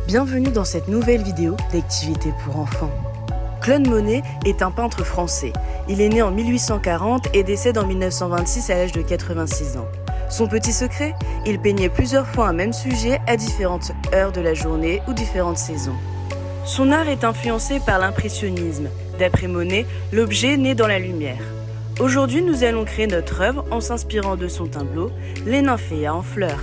Bienvenue dans cette nouvelle vidéo d'activités pour enfants. Claude Monet est un peintre français. Il est né en 1840 et décède en 1926 à l'âge de 86 ans. Son petit secret, il peignait plusieurs fois un même sujet à différentes heures de la journée ou différentes saisons. Son art est influencé par l'impressionnisme. D'après Monet, l'objet naît dans la lumière. Aujourd'hui, nous allons créer notre œuvre en s'inspirant de son tableau « Les nymphéas en fleurs ».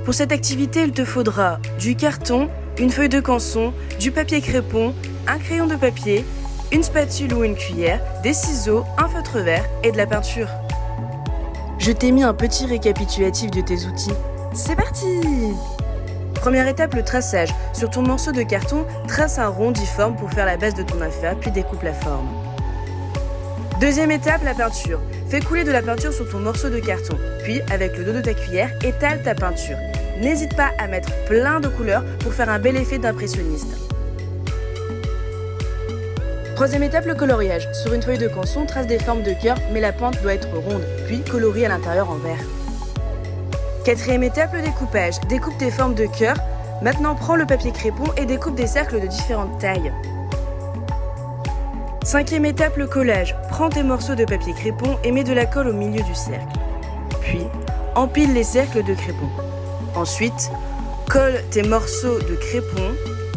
Pour cette activité, il te faudra du carton, une feuille de canson, du papier crépon, un crayon de papier, une spatule ou une cuillère, des ciseaux, un feutre vert et de la peinture. Je t'ai mis un petit récapitulatif de tes outils. C'est parti! Première étape, le traçage. Sur ton morceau de carton, trace un rond difforme pour faire la base de ton nymphéa, puis découpe la forme. Deuxième étape, la peinture. Fais couler de la peinture sur ton morceau de carton, puis avec le dos de ta cuillère, étale ta peinture. N'hésite pas à mettre plein de couleurs pour faire un bel effet d'impressionniste. Troisième étape, le coloriage. Sur une feuille de canson, trace des formes de cœur, mais la pointe doit être ronde, puis colorie à l'intérieur en vert. Quatrième étape, le découpage. Découpe tes formes de cœur. Maintenant, prends le papier crépon et découpe des cercles de différentes tailles. Cinquième étape, le collage. Prends tes morceaux de papier crépon et mets de la colle au milieu du cercle. Puis, empile les cercles de crépon. Ensuite, colle tes morceaux de crépon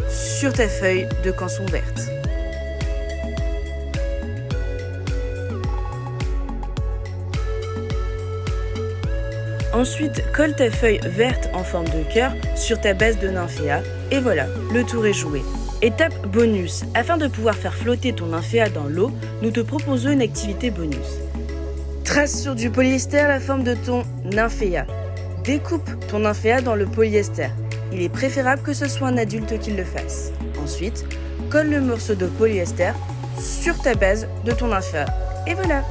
sur ta feuille de canson verte. Ensuite, colle ta feuille verte en forme de cœur sur ta base de nymphéa et voilà, le tour est joué. Étape bonus. Afin de pouvoir faire flotter ton nymphéa dans l'eau, nous te proposons une activité bonus. Trace sur du polyester la forme de ton nymphéa. Découpe ton nymphéa dans le polyester. Il est préférable que ce soit un adulte qui le fasse. Ensuite, colle le morceau de polyester sur ta base de ton nymphéa. Et voilà,